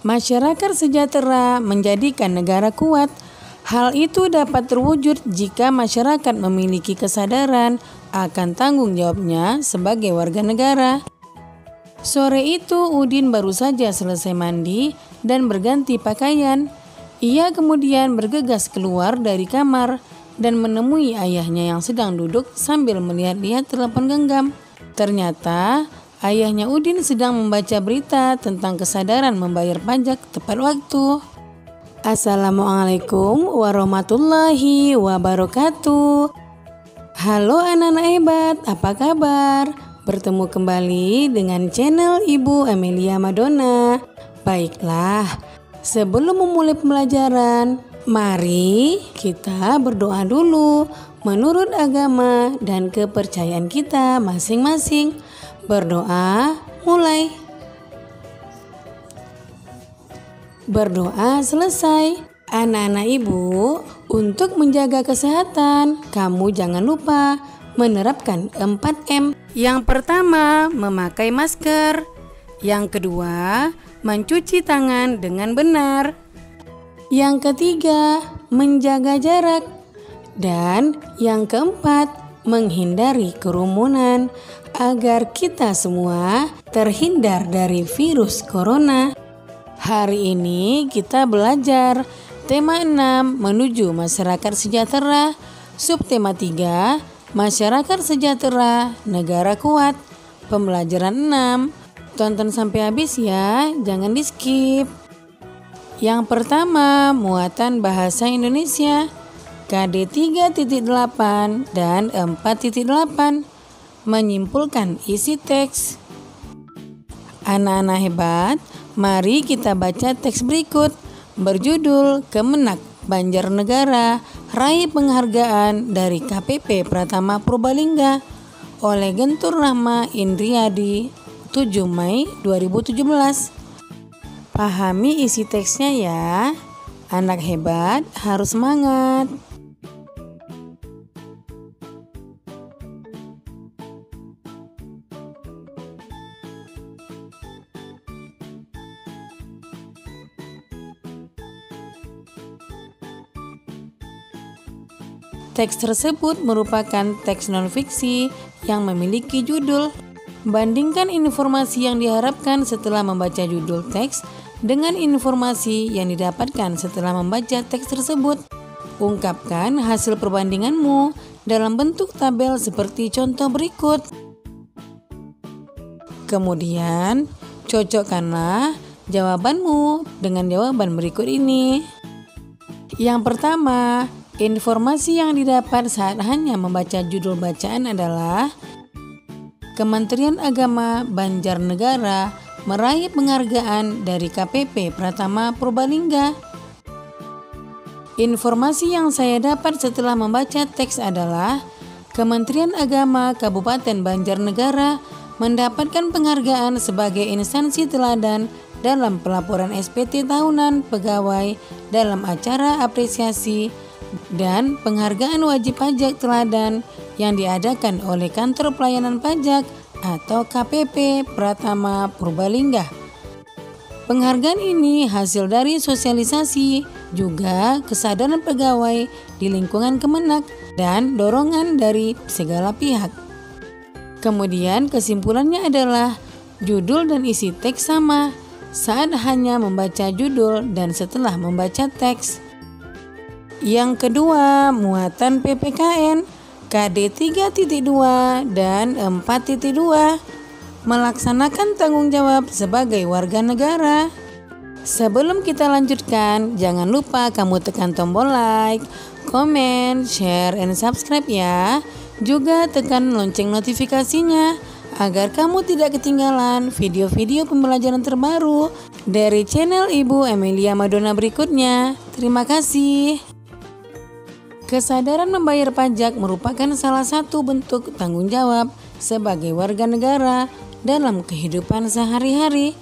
Masyarakat sejahtera menjadikan negara kuat. Hal itu dapat terwujud jika masyarakat memiliki kesadaran akan tanggung jawabnya sebagai warga negara. Sore itu Udin baru saja selesai mandi dan berganti pakaian. Ia kemudian bergegas keluar dari kamar dan menemui ayahnya yang sedang duduk sambil melihat-lihat telepon genggam. Ternyata ayahnya Udin sedang membaca berita tentang kesadaran membayar pajak tepat waktu. Assalamualaikum warahmatullahi wabarakatuh. Halo anak-anak hebat, apa kabar? Bertemu kembali dengan channel Ibu Amelia Madonna. Baiklah, sebelum memulai pembelajaran, mari kita berdoa dulu menurut agama dan kepercayaan kita masing-masing. Berdoa mulai. Berdoa selesai. Anak-anak ibu, untuk menjaga kesehatan, kamu jangan lupa menerapkan 4M. Yang pertama, memakai masker. Yang kedua, mencuci tangan dengan benar. Yang ketiga, menjaga jarak. Dan yang keempat, menghindari kerumunan agar kita semua terhindar dari virus corona. Hari ini kita belajar tema 6 menuju masyarakat sejahtera, subtema 3 masyarakat sejahtera, negara kuat. Pembelajaran 6, tonton sampai habis ya, jangan di skip. Yang pertama, muatan bahasa Indonesia KD 3.8 dan 4.8, menyimpulkan isi teks. Anak-anak hebat, mari kita baca teks berikut berjudul Kemenak Banjarnegara raih penghargaan dari KPP Pratama Purbalingga oleh Gentur Rahma Indriadi 7 Mei 2017. Pahami isi teksnya ya. Anak hebat harus semangat. Teks tersebut merupakan teks non-fiksi yang memiliki judul. Bandingkan informasi yang diharapkan setelah membaca judul teks dengan informasi yang didapatkan setelah membaca teks tersebut. Ungkapkan hasil perbandinganmu dalam bentuk tabel seperti contoh berikut. Kemudian, cocokkanlah jawabanmu dengan jawaban berikut ini. Yang pertama, informasi yang didapat saat hanya membaca judul bacaan adalah Kementerian Agama Banjarnegara meraih penghargaan dari KPP Pratama Purbalingga. Informasi yang saya dapat setelah membaca teks adalah Kementerian Agama Kabupaten Banjarnegara mendapatkan penghargaan sebagai instansi teladan dalam pelaporan SPT tahunan pegawai dalam acara apresiasi dan penghargaan wajib pajak teladan yang diadakan oleh Kantor Pelayanan Pajak atau KPP Pratama Purbalingga. Penghargaan ini hasil dari sosialisasi, juga kesadaran pegawai di lingkungan Kemenak dan dorongan dari segala pihak. Kemudian kesimpulannya adalah judul dan isi teks sama saat hanya membaca judul dan setelah membaca teks. Yang kedua, muatan PPKN KD 3.2 dan 4.2, melaksanakan tanggung jawab sebagai warga negara. Sebelum kita lanjutkan, jangan lupa kamu tekan tombol like, komen, share, and subscribe ya. Juga tekan lonceng notifikasinya agar kamu tidak ketinggalan video-video pembelajaran terbaru dari channel Ibu Amelia Madonna berikutnya. Terima kasih. Kesadaran membayar pajak merupakan salah satu bentuk tanggung jawab sebagai warga negara dalam kehidupan sehari-hari.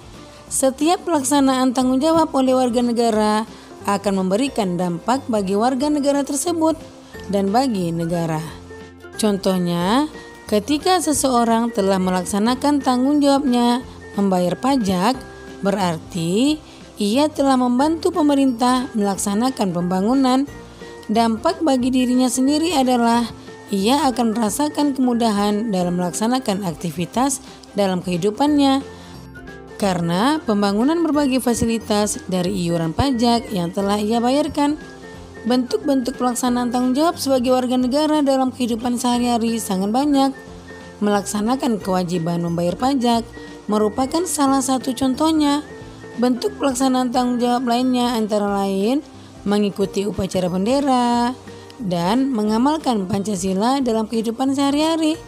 Setiap pelaksanaan tanggung jawab oleh warga negara akan memberikan dampak bagi warga negara tersebut dan bagi negara. Contohnya, ketika seseorang telah melaksanakan tanggung jawabnya membayar pajak, berarti ia telah membantu pemerintah melaksanakan pembangunan. Dampak bagi dirinya sendiri adalah ia akan merasakan kemudahan dalam melaksanakan aktivitas dalam kehidupannya karena pembangunan berbagai fasilitas dari iuran pajak yang telah ia bayarkan. Bentuk-bentuk pelaksanaan tanggung jawab sebagai warga negara dalam kehidupan sehari-hari sangat banyak. Melaksanakan kewajiban membayar pajak merupakan salah satu contohnya. Bentuk pelaksanaan tanggung jawab lainnya antara lain mengikuti upacara bendera dan mengamalkan Pancasila dalam kehidupan sehari-hari.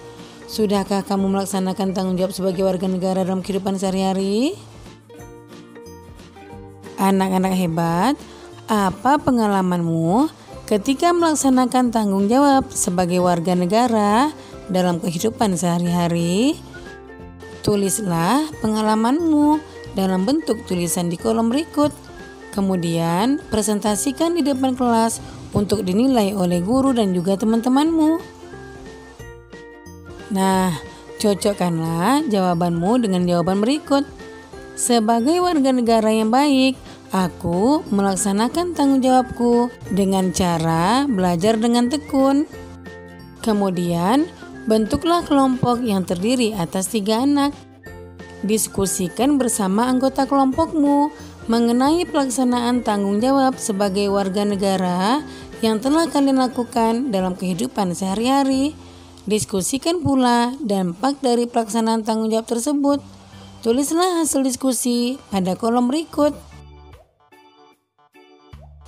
Sudahkah kamu melaksanakan tanggung jawab sebagai warga negara dalam kehidupan sehari-hari? Anak-anak hebat, apa pengalamanmu ketika melaksanakan tanggung jawab sebagai warga negara dalam kehidupan sehari-hari? Tulislah pengalamanmu dalam bentuk tulisan di kolom berikut. Kemudian presentasikan di depan kelas untuk dinilai oleh guru dan juga teman-temanmu. Nah, cocokkanlah jawabanmu dengan jawaban berikut. Sebagai warga negara yang baik, aku melaksanakan tanggung jawabku dengan cara belajar dengan tekun. Kemudian, bentuklah kelompok yang terdiri atas 3 anak. Diskusikan bersama anggota kelompokmu mengenai pelaksanaan tanggung jawab sebagai warga negara yang telah kalian lakukan dalam kehidupan sehari-hari. Diskusikan pula dampak dari pelaksanaan tanggung jawab tersebut. Tulislah hasil diskusi pada kolom berikut.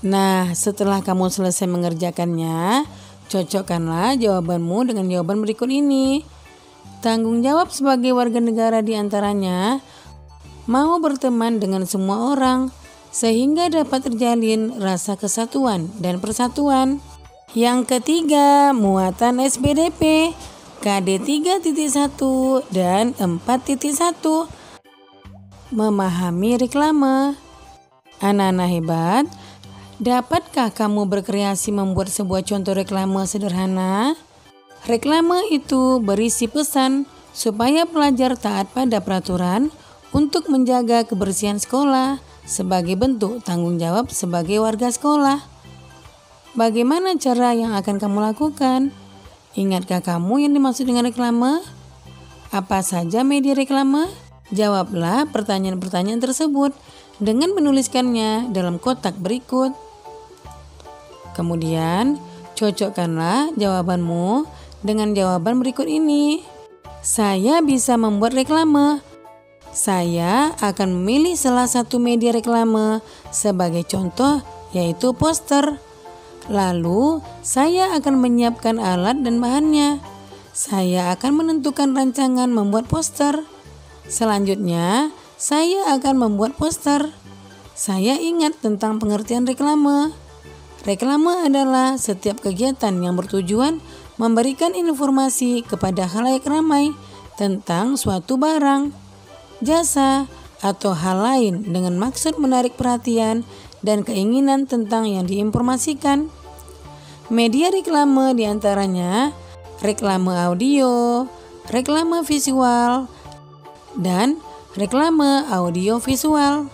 Nah, setelah kamu selesai mengerjakannya, cocokkanlah jawabanmu dengan jawaban berikut ini. Tanggung jawab sebagai warga negara diantaranya mau berteman dengan semua orang sehingga dapat terjalin rasa kesatuan dan persatuan. Yang ketiga, muatan SPDP KD 3.1 dan 4.1. Memahami reklame. Anak-anak hebat, dapatkah kamu berkreasi membuat sebuah contoh reklame sederhana? Reklame itu berisi pesan supaya pelajar taat pada peraturan untuk menjaga kebersihan sekolah sebagai bentuk tanggung jawab sebagai warga sekolah. Bagaimana cara yang akan kamu lakukan? Ingatkah kamu yang dimaksud dengan reklame? Apa saja media reklame? Jawablah pertanyaan-pertanyaan tersebut dengan menuliskannya dalam kotak berikut. Kemudian, cocokkanlah jawabanmu dengan jawaban berikut ini. Saya bisa membuat reklame. Saya akan memilih salah satu media reklame sebagai contoh, yaitu poster. Lalu, saya akan menyiapkan alat dan bahannya. Saya akan menentukan rancangan membuat poster. Selanjutnya, saya akan membuat poster. Saya ingat tentang pengertian reklame. Reklame adalah setiap kegiatan yang bertujuan memberikan informasi kepada khalayak ramai tentang suatu barang, jasa, atau hal lain dengan maksud menarik perhatian dan keinginan tentang yang diinformasikan. Media reklame diantaranya reklame audio, reklame visual, dan reklame audio visual.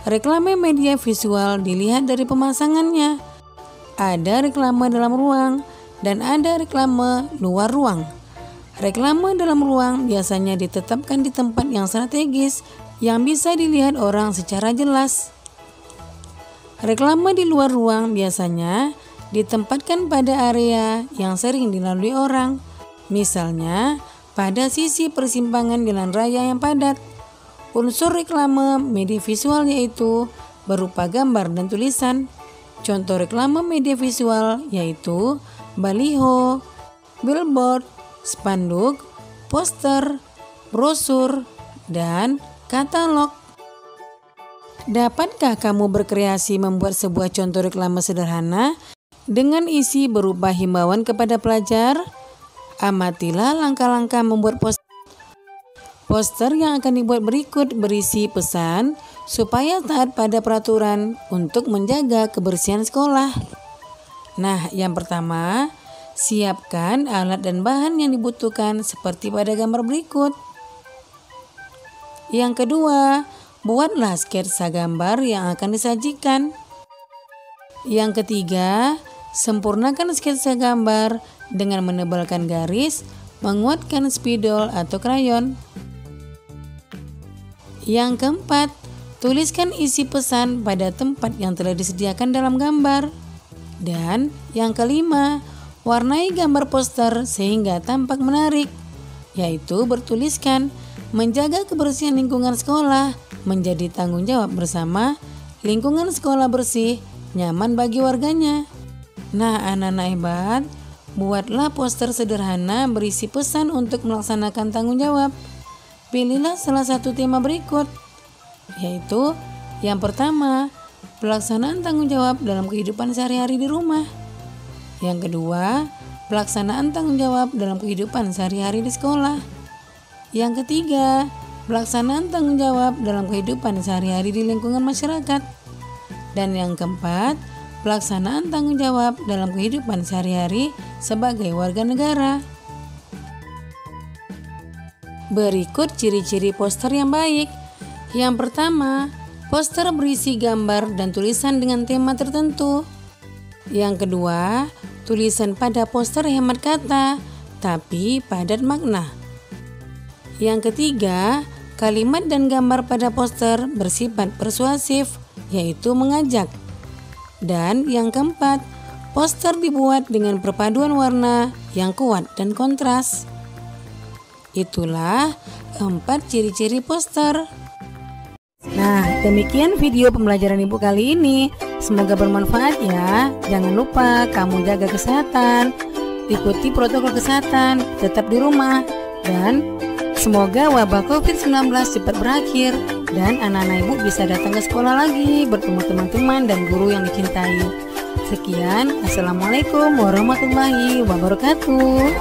Reklame media visual dilihat dari pemasangannya. Ada reklame dalam ruang dan ada reklame luar ruang. Reklame dalam ruang biasanya ditetapkan di tempat yang strategis yang bisa dilihat orang secara jelas. Reklame di luar ruang biasanya ditempatkan pada area yang sering dilalui orang, misalnya pada sisi persimpangan jalan raya yang padat. Unsur reklame media visual yaitu berupa gambar dan tulisan. Contoh reklame media visual yaitu baliho, billboard, spanduk, poster, brosur, dan katalog. Dapatkah kamu berkreasi membuat sebuah contoh reklame sederhana dengan isi berupa himbauan kepada pelajar? Amatilah langkah-langkah membuat poster. Poster yang akan dibuat berikut berisi pesan supaya taat pada peraturan untuk menjaga kebersihan sekolah. Nah, yang pertama, siapkan alat dan bahan yang dibutuhkan seperti pada gambar berikut. Yang kedua, buatlah sketsa gambar yang akan disajikan. Yang ketiga, sempurnakan sketsa gambar dengan menebalkan garis, menguatkan spidol atau krayon. Yang keempat, tuliskan isi pesan pada tempat yang telah disediakan dalam gambar. Dan yang kelima, warnai gambar poster sehingga tampak menarik, yaitu bertuliskan menjaga kebersihan lingkungan sekolah menjadi tanggung jawab bersama, lingkungan sekolah bersih, nyaman bagi warganya. Nah, anak-anak hebat, buatlah poster sederhana berisi pesan untuk melaksanakan tanggung jawab. Pilihlah salah satu tema berikut, yaitu yang pertama, pelaksanaan tanggung jawab dalam kehidupan sehari-hari di rumah. Yang kedua, pelaksanaan tanggung jawab dalam kehidupan sehari-hari di sekolah. Yang ketiga, pelaksanaan tanggung jawab dalam kehidupan sehari-hari di lingkungan masyarakat. Dan yang keempat, pelaksanaan tanggung jawab dalam kehidupan sehari-hari sebagai warga negara. Berikut ciri-ciri poster yang baik. Yang pertama, poster berisi gambar dan tulisan dengan tema tertentu. Yang kedua, tulisan pada poster hemat kata, tapi padat makna. Yang ketiga, kalimat dan gambar pada poster bersifat persuasif, yaitu mengajak. Dan yang keempat, poster dibuat dengan perpaduan warna yang kuat dan kontras. Itulah 4 ciri-ciri poster. Nah, demikian video pembelajaran Ibu kali ini. Semoga bermanfaat ya. Jangan lupa kamu jaga kesehatan, ikuti protokol kesehatan, tetap di rumah, dan semoga wabah COVID-19 cepat berakhir dan anak-anak Ibu bisa datang ke sekolah lagi, bertemu teman-teman dan guru yang dicintai. Sekian, Assalamualaikum warahmatullahi wabarakatuh.